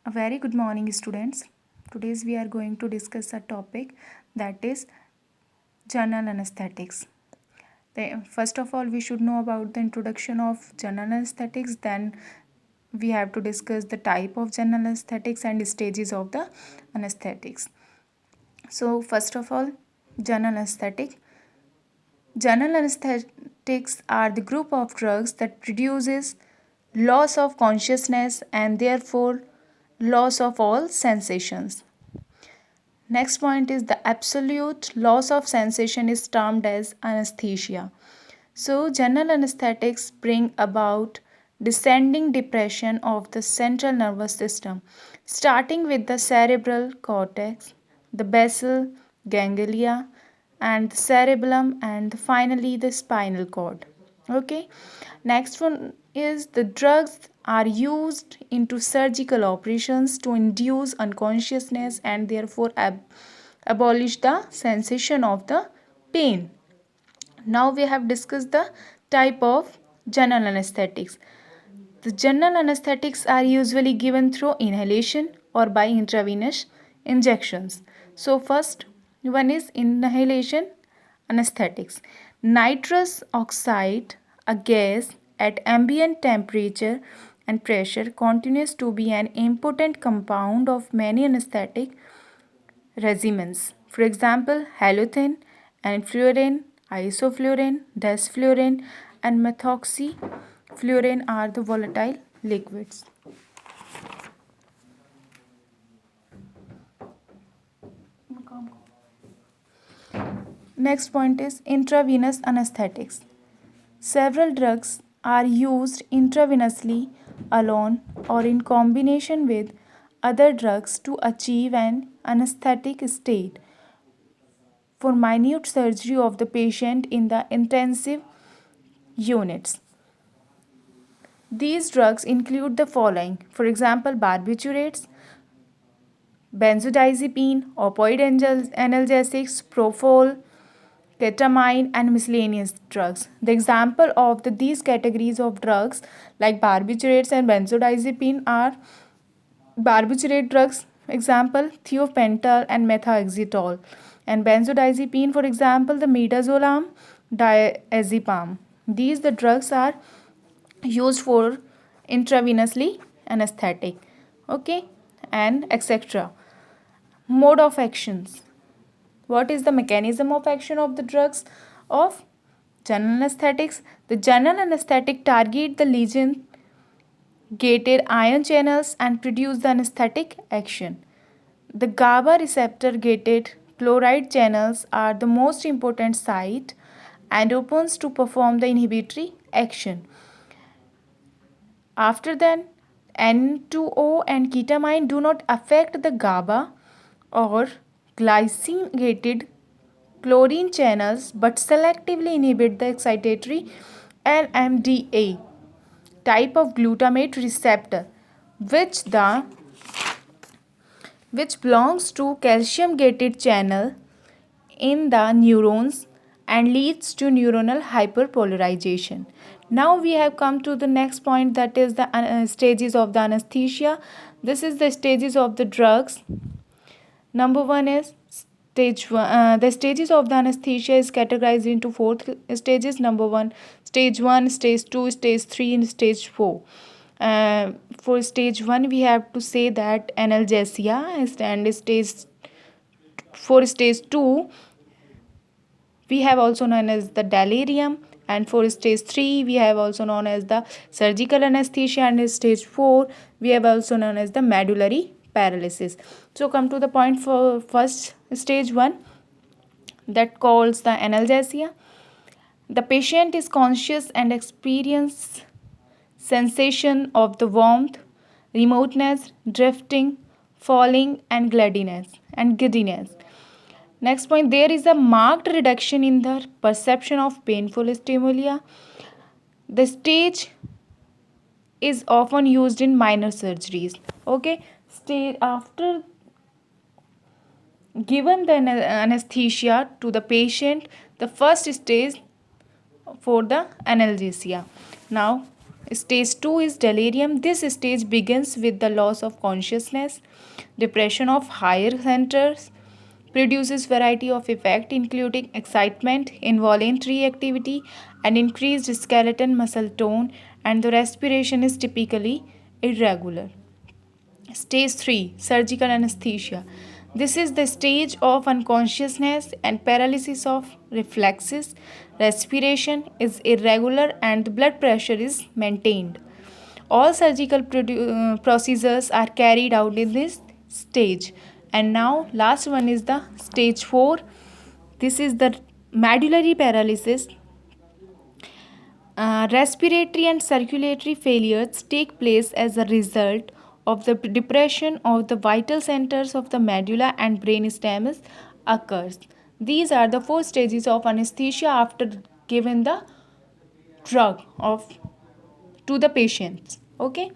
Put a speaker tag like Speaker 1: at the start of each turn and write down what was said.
Speaker 1: A very good morning, students. Today we are going to discuss a topic that is general anesthetics. First of all, we should know about the introduction of general anesthetics. Then we have to discuss the type of general anesthetics and stages of the anesthetics. So first of all, general anesthetic. General anesthetics are the group of drugs that produces loss of consciousness and therefore loss of all sensations. Next point is the absolute loss of sensation is termed as anesthesia. So, general anesthetics bring about descending depression of the central nervous system, starting with the cerebral cortex, the basal ganglia, and the cerebellum, and finally the spinal cord. Okay, next one is the drugs are used into surgical operations to induce unconsciousness and therefore abolish the sensation of the pain. Now we have discussed the type of general anesthetics. The general anesthetics are usually given through inhalation or by intravenous injections. So first one is inhalation anesthetics. Nitrous oxide, a gas at ambient temperature and pressure, continues to be an important compound of many anesthetic regimens. For example, halothane, enflurane, isoflurane, desflurane, and methoxyflurane are the volatile liquids. Next point is intravenous anesthetics. Several drugs are used intravenously alone or in combination with other drugs to achieve an anesthetic state for minute surgery of the patient in the intensive units. These drugs include the following, for example, barbiturates, benzodiazepine, opioid analgesics, propofol, ketamine, and miscellaneous drugs. The example of these categories of drugs like barbiturates and benzodiazepine are barbiturate drugs, example thiopental and methoxytol, and benzodiazepine, for example, the midazolam, diazepam. These the drugs are used for intravenously anesthetic, okay, and etc. Mode of actions. What is the mechanism of action of the drugs of general anesthetics? The general anesthetic target the lesion gated ion channels and produce the anesthetic action. The GABA receptor gated chloride channels are the most important site and opens to perform the inhibitory action. After that, N2O and ketamine do not affect the GABA or glycine gated chlorine channels but selectively inhibit the excitatory NMDA type of glutamate receptor which belongs to calcium gated channel in the neurons and leads to neuronal hyperpolarization. Now we have come to the next point, that is the stages of the anesthesia. This is the stages of the drugs. Number one is stage one. The stages of the anesthesia is categorized into four stages. Number one, stage 1, stage 2, stage 3, and stage 4. For stage 1, we have to say that analgesia, and stage for stage 2 we have also known as the delirium, and for stage 3 we have also known as the surgical anesthesia, and in stage 4 we have also known as the medullary paralysis. So come to the point for first stage 1, that calls the analgesia. The patient is conscious and experience sensation of the warmth, remoteness, drifting, falling, and giddiness. Next point, there is a marked reduction in the perception of painful stimuli. The stage is often used in minor surgeries. Okay, after given the anesthesia to the patient, the first stage for the analgesia. Now Stage 2 is delirium. This stage begins with the loss of consciousness. Depression of higher centers produces variety of effect including excitement, involuntary activity, and increased skeletal muscle tone, and the respiration is typically irregular. Stage 3, surgical anesthesia. This is the stage of unconsciousness and paralysis of reflexes. Respiration is irregular and the blood pressure is maintained. All surgical procedures are carried out in this stage. And now, last one is the stage 4. This is the medullary paralysis. Respiratory and circulatory failures take place as a result of the depression of the vital centers of the medulla and brain stems occurs. These are the 4 stages of anesthesia after given the drug of to the patients. Okay.